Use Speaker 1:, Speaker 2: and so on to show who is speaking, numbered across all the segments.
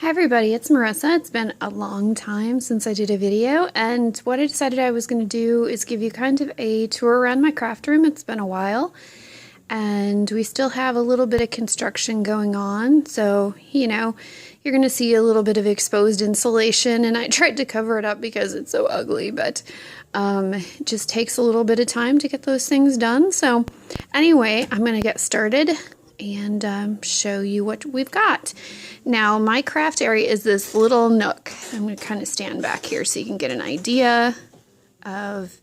Speaker 1: Hi everybody, it's Marissa. It's been a long time since I did a video, and what I decided I was going to do is give you kind of a tour around my craft room. It's been a while, and we still have a little bit of construction going on, so you're going to see a little bit of exposed insulation, and I tried to cover it up because it's so ugly, but it just takes a little bit of time to get those things done. So anyway, I'm going to get started and show you what we've got. Now, my craft area is this little nook. I'm going to kind of stand back here so you can get an idea of,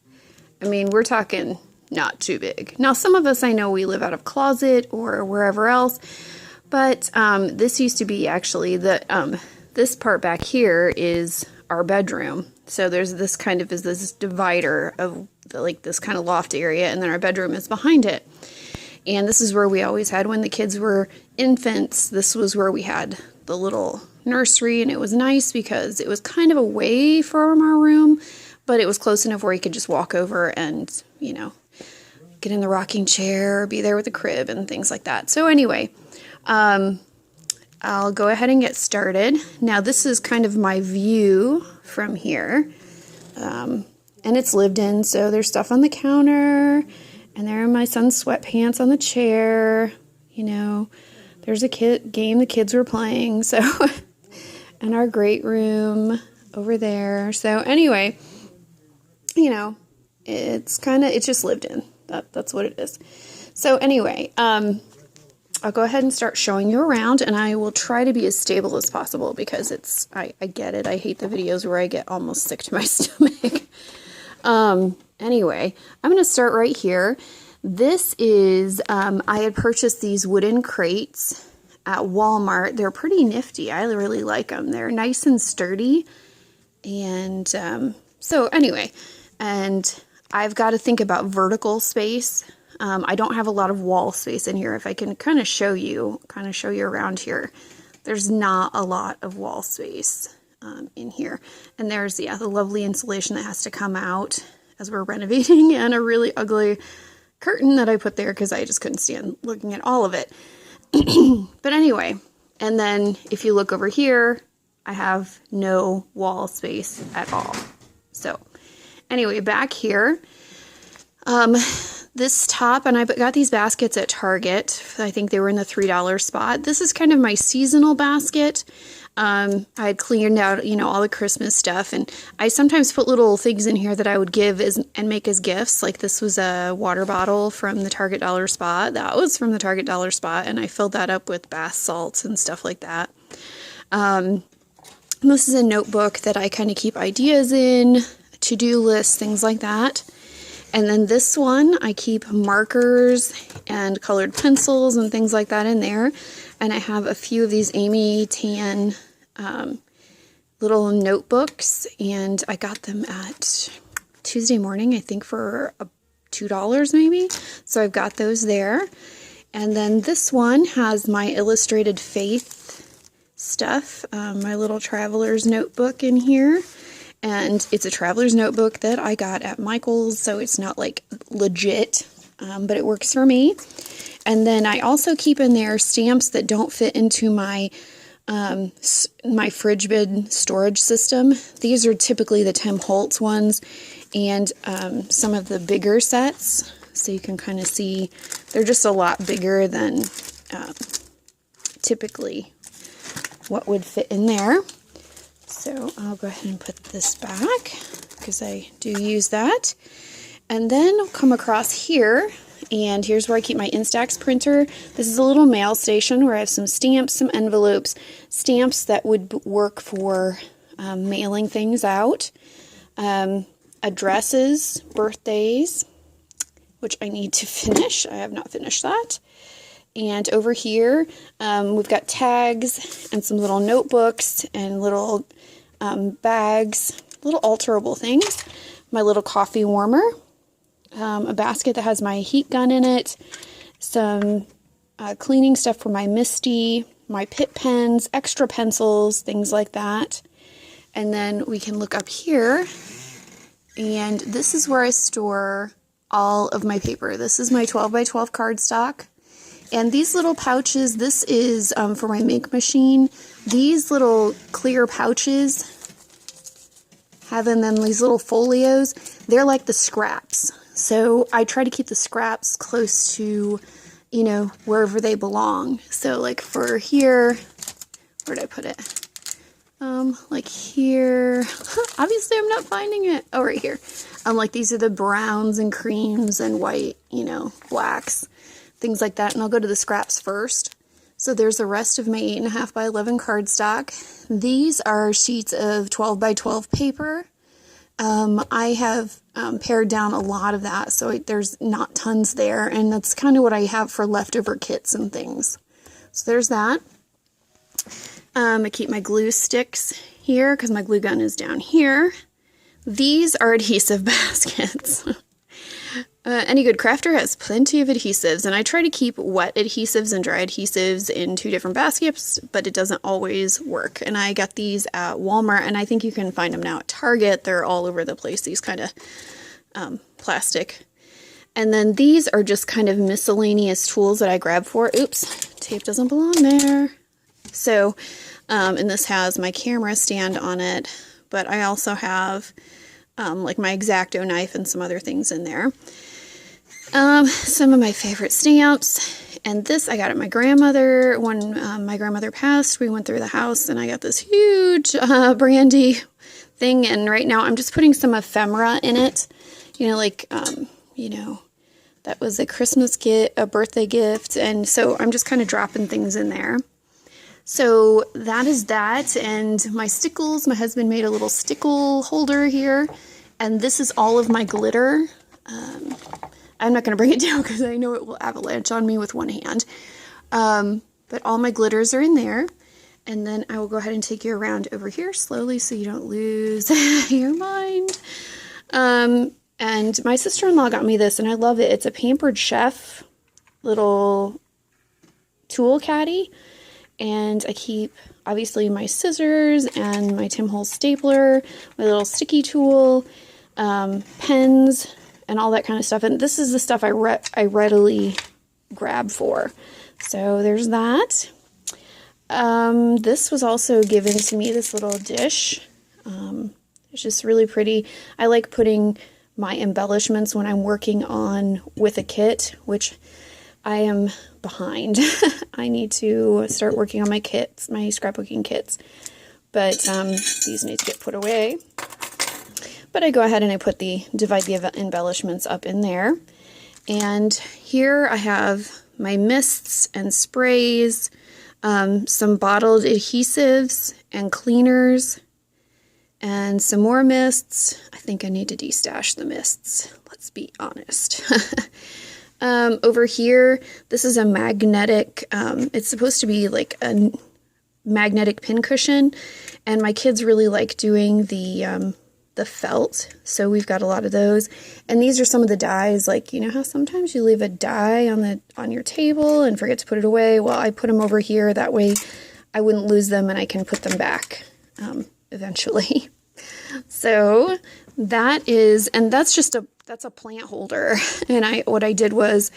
Speaker 1: we're talking not too big. Now, some of us, I know we live out of closet or wherever else, but this used to be actually this part back here is our bedroom. So there's this kind of this divider of this kind of loft area, and then our bedroom is behind it. And this is where we always had, when the kids were infants, this was where we had the little nursery, and it was nice because it was kind of away from our room, but it was close enough where you could just walk over and, get in the rocking chair, or be there with the crib and things like that. So anyway, I'll go ahead and get started. Now, this is kind of my view from here, and it's lived in, so there's stuff on the counter. And there are my son's sweatpants on the chair. There's a game the kids were playing. So, and our great room over there. So anyway, it's just lived in. That's what it is. So anyway, I'll go ahead and start showing you around, and I will try to be as stable as possible because I get it. I hate the videos where I get almost sick to my stomach. Anyway, I'm going to start right here. This is, I had purchased these wooden crates at Walmart. They're pretty nifty. I really like them. They're nice and sturdy. And so anyway, and I've got to think about vertical space. I don't have a lot of wall space in here. If I can kind of show you around here, there's not a lot of wall space in here. And there's, the lovely insulation that has to come out as we're renovating, and a really ugly curtain that I put there because I just couldn't stand looking at all of it. But anyway, and then if you look over here, I have no wall space at all. So anyway, back here, this top, and I got these baskets at Target. I think they were in the $3 spot. This is kind of my seasonal basket. I had cleaned out, all the Christmas stuff, and I sometimes put little things in here that I would give and make as gifts. Like this was a water bottle from the Target Dollar Spot. That was from the Target Dollar Spot, and I filled that up with bath salts and stuff like that. This is a notebook that I kind of keep ideas in, to-do lists, things like that. And then this one, I keep markers and colored pencils and things like that in there. And I have a few of these Amy Tan little notebooks, and I got them at Tuesday Morning, I think for $2 maybe. So I've got those there. And then this one has my Illustrated Faith stuff, my little traveler's notebook in here. And it's a traveler's notebook that I got at Michael's, so it's not like legit, but it works for me. And then I also keep in there stamps that don't fit into my my fridge bin storage system. These are typically the Tim Holtz ones, and some of the bigger sets. So you can kind of see they're just a lot bigger than typically what would fit in there. So I'll go ahead and put this back because I do use that. And then I'll come across here, and here's where I keep my Instax printer. This is a little mail station where I have some stamps, some envelopes, stamps that would work for mailing things out, addresses, birthdays, which I need to finish. I have not finished that. And over here, we've got tags and some little notebooks and little bags, little alterable things. My little coffee warmer, a basket that has my heat gun in it, some cleaning stuff for my Misty, my Pitt pens, extra pencils, things like that. And then we can look up here, and this is where I store all of my paper. This is my 12 by 12 cardstock. And these little pouches, this is for my Mink machine. These little clear pouches have in them these little folios. They're like the scraps. So I try to keep the scraps close to, you know, wherever they belong. So like for here, where did I put it? Like here, obviously I'm not finding it. Oh, right here. Like these are the browns and creams and white, you know, blacks, things like that. And I'll go to the scraps first. So there's the rest of my 8.5 by 11 cardstock. These are sheets of 12 by 12 paper. I have pared down a lot of that, so there's not tons there, and that's kind of what I have for leftover kits and things. So there's that. I keep my glue sticks here because my glue gun is down here. These are adhesive baskets. Any good crafter has plenty of adhesives, and I try to keep wet adhesives and dry adhesives in 2 different baskets, but it doesn't always work. And I got these at Walmart, and I think you can find them now at Target. They're all over the place, these kind of plastic. And then these are just kind of miscellaneous tools that I grab for. Oops, tape doesn't belong there. So, and this has my camera stand on it, but I also have like my X-Acto knife and some other things in there. Some of my favorite stamps, and this I got at my grandmother. When my grandmother passed, we went through the house and I got this huge brandy thing, and right now I'm just putting some ephemera in it, you know, like, you know, that was a Christmas gift, a birthday gift, and so I'm just kind of dropping things in there. So that is that, and my stickles, my husband made a little stickle holder here, and this is all of my glitter. I'm not going to bring it down because I know it will avalanche on me with one hand. But all my glitters are in there. And then I will go ahead and take you around over here slowly so you don't lose your mind. And my sister-in-law got me this, and I love it. It's a Pampered Chef little tool caddy. And I keep, obviously, my scissors and my Tim Holtz stapler, my little sticky tool, pens, and all that kind of stuff. And this is the stuff I readily grab for. So there's that. This was also given to me, this little dish. It's just really pretty. I like putting my embellishments when I'm working on with a kit, which I am behind. I need to start working on my kits, my scrapbooking kits. But these need to get put away. But I go ahead and I divide the embellishments up in there. And here I have my mists and sprays, some bottled adhesives and cleaners, and some more mists. I think I need to destash the mists, let's be honest. Over here, this is a magnetic, it's supposed to be like a magnetic pin cushion, and my kids really like doing the felt, so we've got a lot of those. And these are some of the dies, like, you know how sometimes you leave a die on your table and forget to put it away? Well, I put them over here, that way I wouldn't lose them and I can put them back eventually. So that is, and that's a plant holder. And what I did was,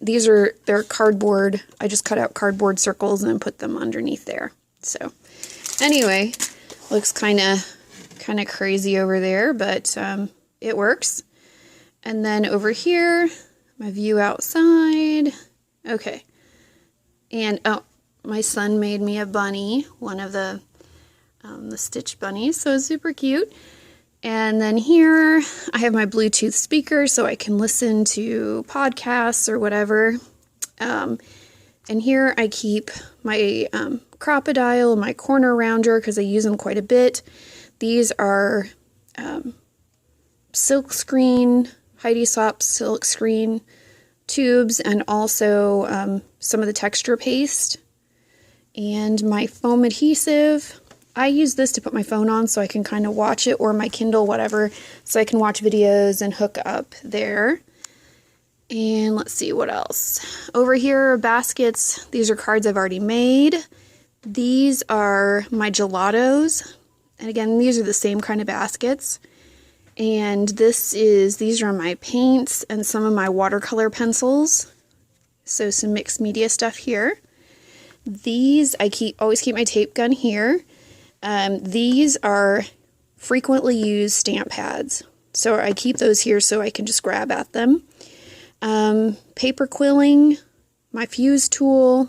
Speaker 1: they're cardboard. I just cut out cardboard circles and put them underneath there. So anyway, looks kind of crazy over there, but it works. And then over here, my view outside. Okay. And oh, my son made me a bunny, one of the Stitch bunnies, so it's super cute. And then here I have my Bluetooth speaker so I can listen to podcasts or whatever. And here I keep my Crop-A-Dile, my corner rounder, because I use them quite a bit. These are silkscreen, Heidi Swapp silkscreen tubes, and also some of the texture paste. And my foam adhesive. I use this to put my phone on so I can kind of watch it, or my Kindle, whatever, so I can watch videos and hook up there. And let's see what else. Over here are baskets. These are cards I've already made. These are my gelatos. And again, these are the same kind of baskets. And these are my paints and some of my watercolor pencils. So some mixed media stuff here. These, I always keep my tape gun here. These are frequently used stamp pads. So I keep those here so I can just grab at them. Paper quilling, my fuse tool,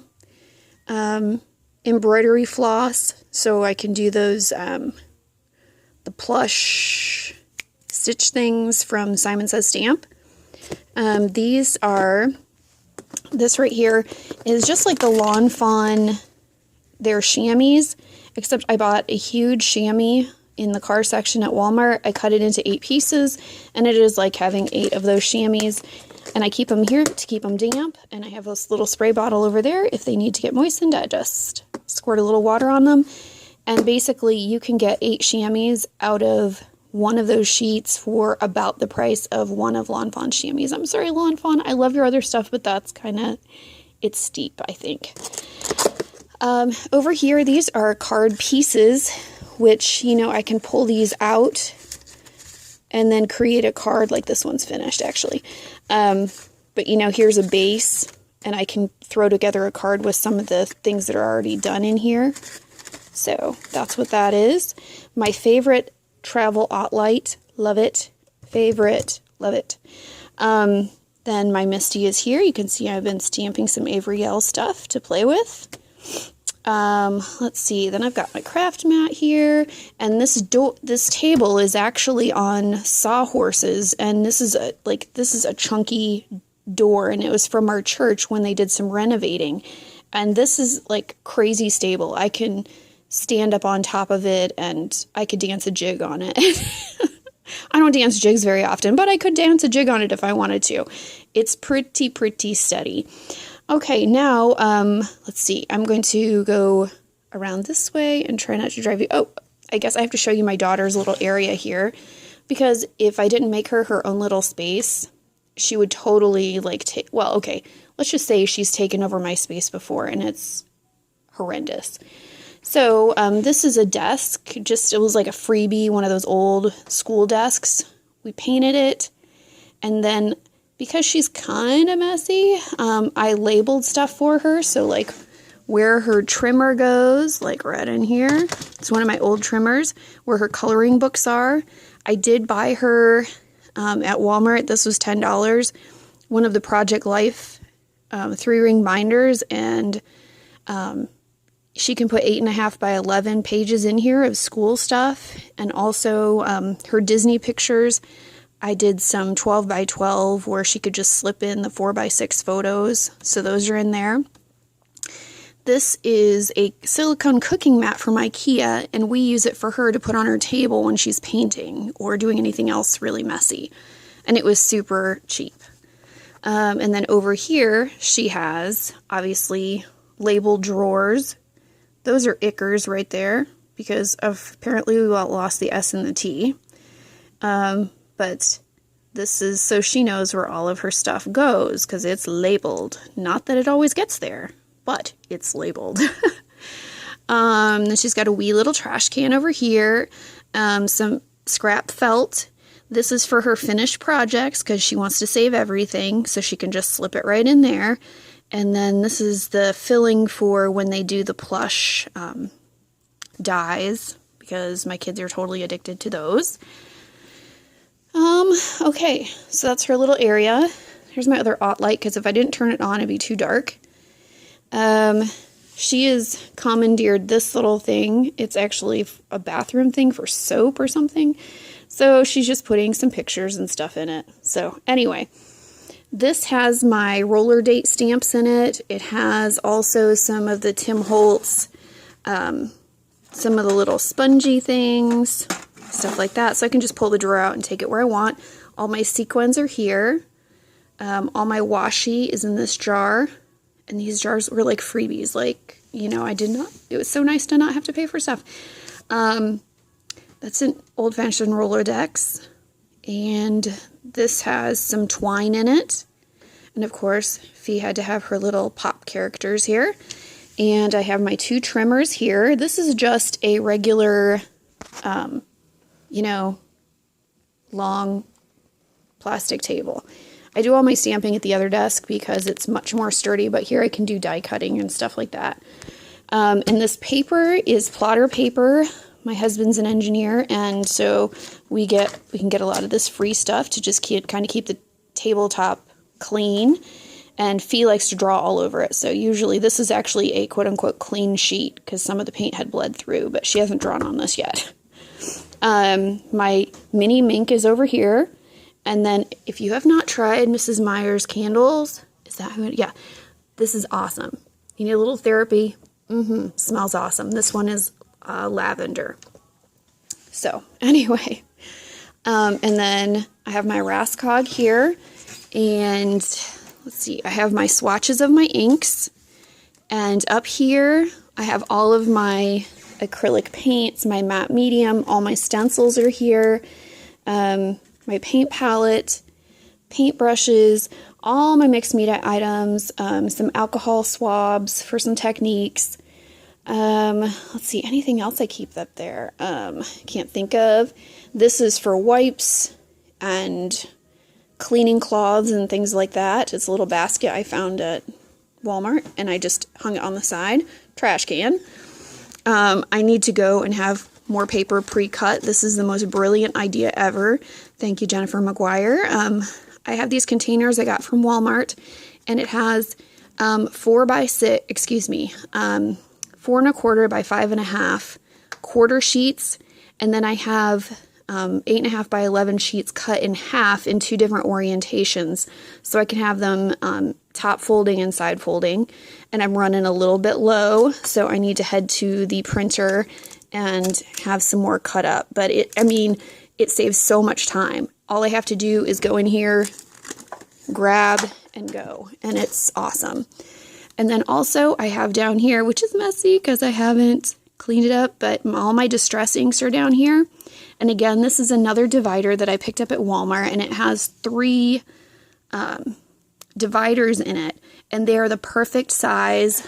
Speaker 1: embroidery floss, so I can do those, the plush stitch things from Simon Says Stamp. These are, this right here is just like the Lawn Fawn, they're chamois, except I bought a huge chamois in the car section at Walmart. I cut it into 8 pieces, and it is like having 8 of those chamois. And I keep them here to keep them damp, and I have this little spray bottle over there. If they need to get moistened, I just squirt a little water on them. And basically, you can get 8 chamois out of one of those sheets for about the price of one of Lawn Fawn's chamois. I'm sorry, Lawn Fawn, I love your other stuff, but that's kind of, it's steep, I think. Over here, these are card pieces, which, you know, I can pull these out and then create a card. Like this one's finished, actually. But, you know, here's a base, and I can throw together a card with some of the things that are already done in here. So that's what that is. My favorite travel OttLite, love it. Favorite, love it. Then my Misty is here. You can see I've been stamping some Avery Elle stuff to play with. Let's see, then I've got my craft mat here, and this table is actually on sawhorses, and this is a chunky door, and it was from our church when they did some renovating, and this is like crazy stable. I can stand up on top of it, and I could dance a jig on it. I don't dance jigs very often, but I could dance a jig on it if I wanted to. It's pretty steady. Okay, now, let's see. I'm going to go around this way and try not to drive you. Oh, I guess I have to show you my daughter's little area here, because if I didn't make her own little space, she would totally, like, well, okay, let's just say she's taken over my space before, and it's horrendous. So, this is a desk. It was like a freebie, one of those old school desks. We painted it, and then because she's kind of messy, I labeled stuff for her. So like where her trimmer goes, like right in here. It's one of my old trimmers. Where her coloring books are. I did buy her at Walmart. This was $10. One of the Project Life 3-ring binders. And she can put 8.5 by 11 pages in here of school stuff. And also her Disney pictures. I did some 12 by 12 where she could just slip in the 4 by 6 photos. So those are in there. This is a silicone cooking mat from IKEA, and we use it for her to put on her table when she's painting or doing anything else really messy. And it was super cheap. And then over here, she has, obviously, labeled drawers. Those are Ickers right there, because apparently we lost the S and the T. But this is so she knows where all of her stuff goes, because it's labeled. Not that it always gets there, but it's labeled. Then she's got a wee little trash can over here, some scrap felt. This is for her finished projects, because she wants to save everything, so she can just slip it right in there. And then this is the filling for when they do the plush dies, because my kids are totally addicted to those. Okay, so that's her little area. Here's my other OttLite, because if I didn't turn it on, it'd be too dark. She has commandeered this little thing. It's actually a bathroom thing for soap or something. So she's just putting some pictures and stuff in it. So anyway, this has my roller date stamps in it. It has also some of the Tim Holtz, some of the little spongy things, stuff like that. So I can just pull the drawer out and take it where I want. All my sequins are here. All my washi is in this jar. And these jars were like freebies. Like, you know, it was so nice to not have to pay for stuff. That's an old-fashioned Rolodex. And this has some twine in it. And of course, Fee had to have her little pop characters here. And I have my 2 trimmers here. This is just a regular, you know, long plastic table. I do all my stamping at the other desk because it's much more sturdy, but here I can do die cutting and stuff like that. And this paper is plotter paper. My husband's an engineer, and so we can get a lot of this free stuff to just kind of keep the tabletop clean. And Fee likes to draw all over it, so usually this is actually a quote-unquote clean sheet because some of the paint had bled through, but she hasn't drawn on this yet. My mini mink is over here. And then if you have not tried Mrs. Meyer's candles, is that who? Yeah, this is awesome. You need a little therapy. Smells awesome. This one is lavender. So anyway, and then I have my Raskog here, and let's see, I have my swatches of my inks, and up here I have all of my acrylic paints, my matte medium, all my stencils are here. My paint palette, paint brushes, all my mixed media items, some alcohol swabs for some techniques. Let's see, anything else I keep up there? Can't think of. This is for wipes and cleaning cloths and things like that. It's a little basket I found at Walmart, and I just hung it on the side. Trash can. I need to go and have more paper pre-cut. This is the most brilliant idea ever. Thank you, Jennifer McGuire. I have these containers I got from Walmart, and it has 4 by 6, 4 1/4 by 5 1/2 quarter sheets, and then I have 8 1/2 by 11 sheets cut in half in 2 different orientations, so I can have them top folding and side folding. And I'm running a little bit low, so I need to head to the printer and have some more cut up. But it saves so much time. All I have to do is go in here, grab, and go, and it's awesome. And then also I have down here, which is messy because I haven't cleaned it up, but all my distress inks are down here. And again, this is another divider that I picked up at Walmart, and it has 3 dividers in it, and they're the perfect size.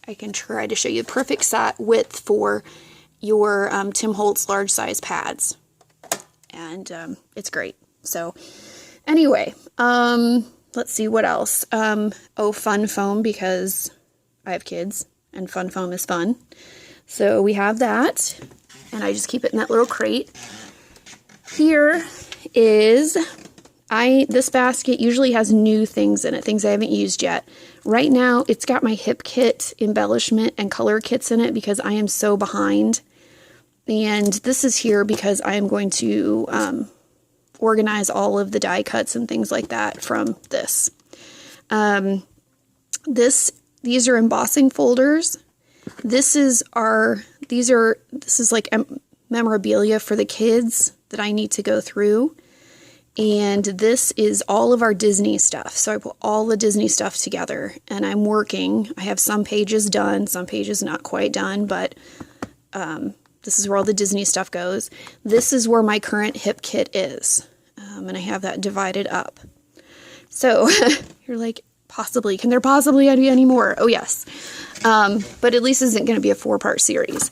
Speaker 1: I can try to show you the perfect width for your Tim Holtz large size pads, and it's great. So anyway, let's see what else. Fun foam, because I have kids and fun foam is fun. So we have that, and I just keep it in that little crate. Here is, this basket usually has new things in it, things I haven't used yet. Right now, it's got my hip kit embellishment and color kits in it because I am so behind. And this is here because I am going to organize all of the die cuts and things like that from this. These are embossing folders. This is like memorabilia for the kids that I need to go through. And this is all of our Disney stuff. So I put all the Disney stuff together, and I'm working. I have some pages done, some pages not quite done, but this is where all the Disney stuff goes. This is where my current hip kit is, and I have that divided up. So you're like, can there possibly be any more? Oh yes, but at least isn't going to be a 4-part series.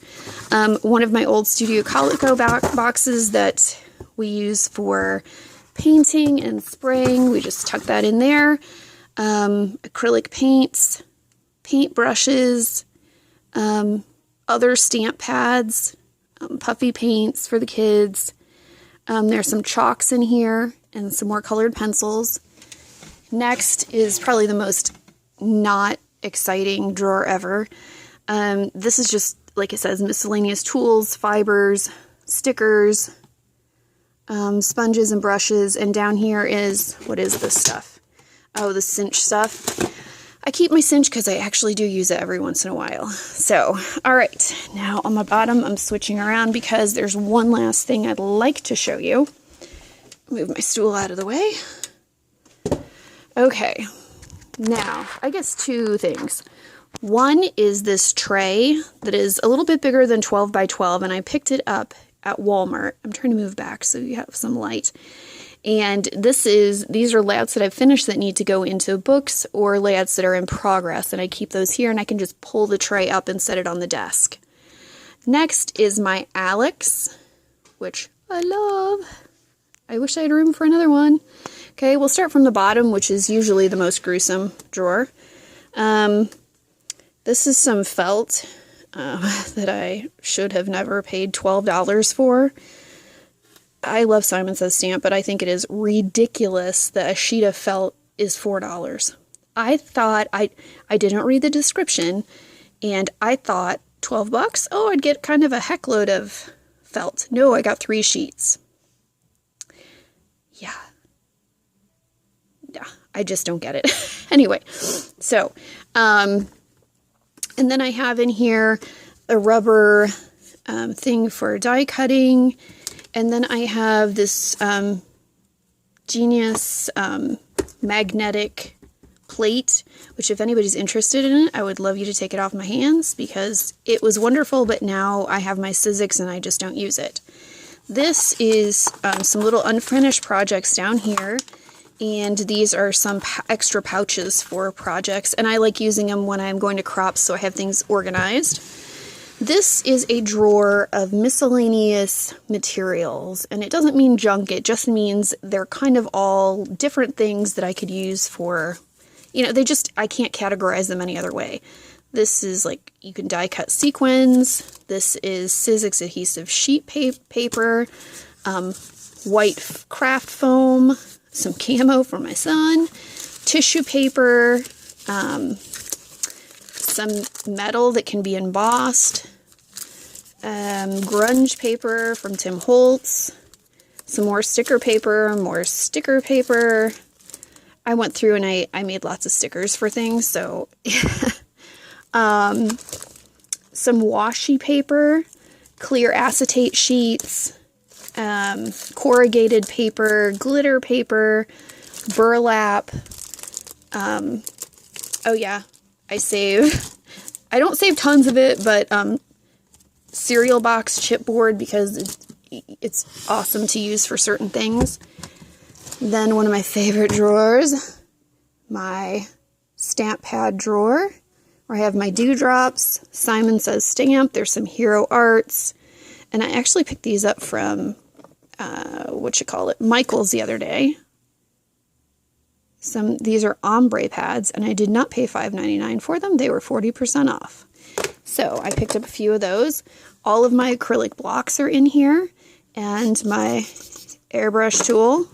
Speaker 1: One of my old Studio Calico boxes that we use for painting and spraying, we just tuck that in there. Acrylic paints, paint brushes, other stamp pads, puffy paints for the kids. There's some chalks in here and some more colored pencils. Next is probably the most not exciting drawer ever. This is just, like it says, miscellaneous tools, fibers, stickers, sponges and brushes, and down here is, what is this stuff? Oh, the cinch stuff. I keep my cinch because I actually do use it every once in a while. So, alright, now on my bottom I'm switching around because there's one last thing I'd like to show you. Move my stool out of the way. Okay, now, I guess 2 things. One is this tray that is a little bit bigger than 12 by 12, and I picked it up at Walmart. I'm trying to move back so you have some light. And these are layouts that I've finished that need to go into books, or layouts that are in progress, and I keep those here, and I can just pull the tray up and set it on the desk. Next is my Alex, which I love. I wish I had room for another one. Okay, we'll start from the bottom, which is usually the most gruesome drawer. This is some felt that I should have never paid $12 for. I love Simon Says Stamp, but I think it is ridiculous that a sheet of felt is $4. I thought, I didn't read the description, and I thought 12 bucks? Oh, I'd get kind of a heckload of felt. No, I got 3 sheets. Yeah, I just don't get it. Anyway, so, and then I have in here a rubber thing for die cutting. And then I have this Genius magnetic plate, which if anybody's interested in it, I would love you to take it off my hands because it was wonderful, but now I have my Sizzix and I just don't use it. This is some little unfinished projects down here, and these are some extra pouches for projects, and I like using them when I'm going to crop so I have things organized. This is a drawer of miscellaneous materials, and it doesn't mean junk, it just means they're kind of all different things that I could use for, you know, I can't categorize them any other way. This is like, you can die cut sequins, this is Sizzix adhesive sheet paper, white craft foam, some camo for my son, tissue paper, some metal that can be embossed, grunge paper from Tim Holtz, some more sticker paper, I went through and I made lots of stickers for things, so some washi paper, clear acetate sheets, corrugated paper, glitter paper, burlap. Oh yeah, I don't save tons of it, but cereal box chipboard because it's awesome to use for certain things. Then one of my favorite drawers, my stamp pad drawer, where I have my dewdrops, Simon Says Stamp, there's some Hero Arts, and I actually picked these up from, Michael's the other day. These are ombre pads, and I did not pay $5.99 for them. They were 40% off. So I picked up a few of those. All of my acrylic blocks are in here, and my airbrush tool.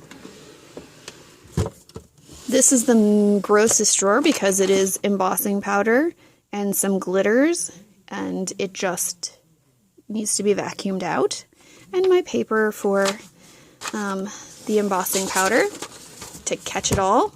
Speaker 1: This is the grossest drawer because it is embossing powder and some glitters, and it just needs to be vacuumed out. And my paper for the embossing powder to catch it all.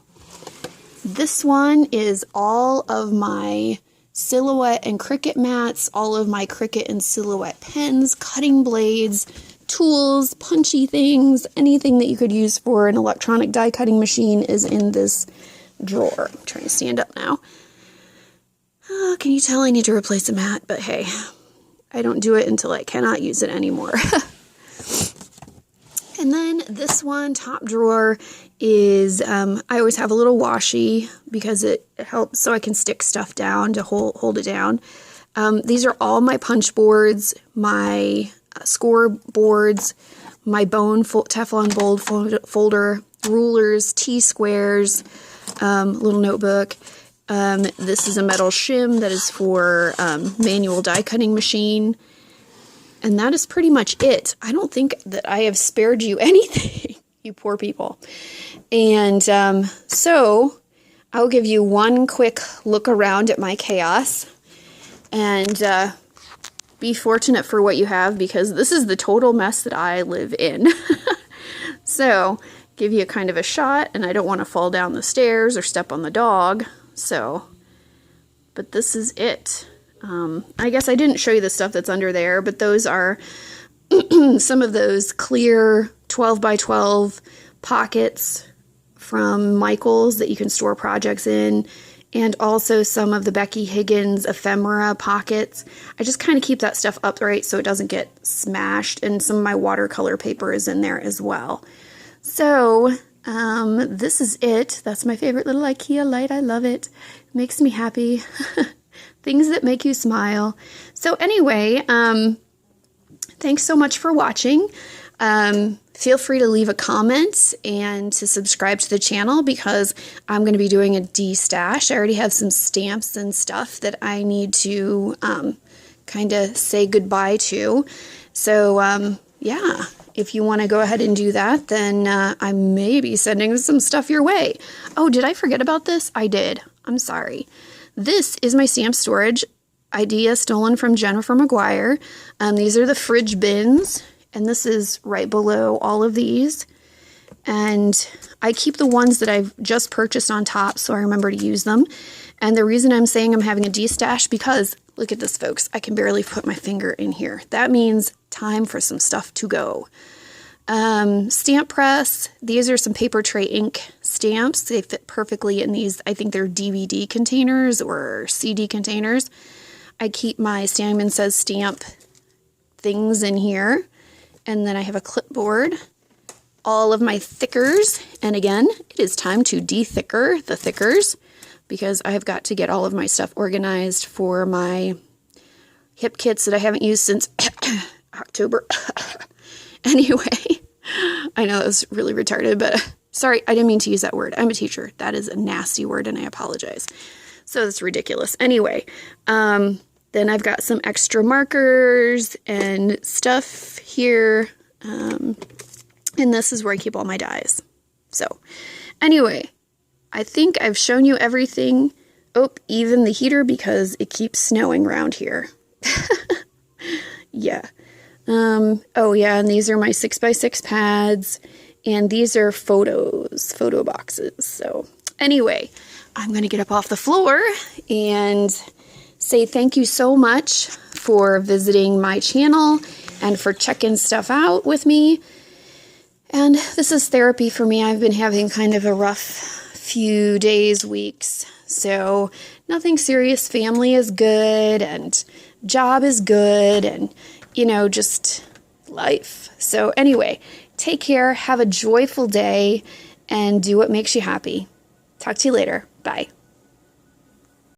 Speaker 1: This one is all of my Silhouette and Cricut mats, all of my Cricut and Silhouette pens, cutting blades, tools, punchy things, anything that you could use for an electronic die cutting machine is in this drawer. I'm trying to stand up now. Oh, can you tell I need to replace a mat? But hey, I don't do it until I cannot use it anymore. And then this one, top drawer, is, I always have a little washi because it helps so I can stick stuff down to hold it down. These are all my punch boards, my score boards, my Teflon bold folder, rulers, T-squares, little notebook. This is a metal shim that is for manual die cutting machine. And that is pretty much it. I don't think that I have spared you anything, you poor people. And so I'll give you one quick look around at my chaos. And be fortunate for what you have because this is the total mess that I live in. So give you kind of a shot, and I don't want to fall down the stairs or step on the dog. But this is it. I guess I didn't show you the stuff that's under there, but those are some of those clear 12 by 12 pockets from Michael's that you can store projects in, and also some of the Becky Higgins ephemera pockets. I just kind of keep that stuff upright so it doesn't get smashed, and some of my watercolor paper is in there as well. So this is it. That's my favorite little IKEA light. I love it. It makes me happy. Things that make you smile. So anyway, thanks so much for watching. Feel free to leave a comment and to subscribe to the channel because I'm going to be doing a de-stash. I already have some stamps and stuff that I need to kind of say goodbye to. So, yeah, if you want to go ahead and do that, then I may be sending some stuff your way. Oh, did I forget about this? I did. I'm sorry. This is my stamp storage idea stolen from Jennifer McGuire. These are the fridge bins. And this is right below all of these. And I keep the ones that I've just purchased on top so I remember to use them. And the reason I'm saying I'm having a de-stash because, look at this, folks. I can barely put my finger in here. That means time for some stuff to go. Stamp press. These are some paper tray ink stamps. They fit perfectly in these. I think they're DVD containers or CD containers. I keep my Stampin' Says stamp things in here. And then I have a clipboard, all of my thickers. And again, it is time to de-thicker the thickers because I've got to get all of my stuff organized for my hip kits that I haven't used since October. Anyway, I know that was really retarded, but sorry, I didn't mean to use that word. I'm a teacher. That is a nasty word and I apologize. So it's ridiculous. Anyway, then I've got some extra markers and stuff here. And this is where I keep all my dies. So anyway, I think I've shown you everything. Oh, even the heater because it keeps snowing around here. Yeah. Oh yeah, and these are my 6x6 pads. And these are photo boxes. So anyway, I'm going to get up off the floor and say thank you so much for visiting my channel and for checking stuff out with me. And this is therapy for me. I've been having kind of a rough few days, weeks. So nothing serious. Family is good and job is good and, you know, just life. So anyway, take care. Have a joyful day and do what makes you happy. Talk to you later. Bye.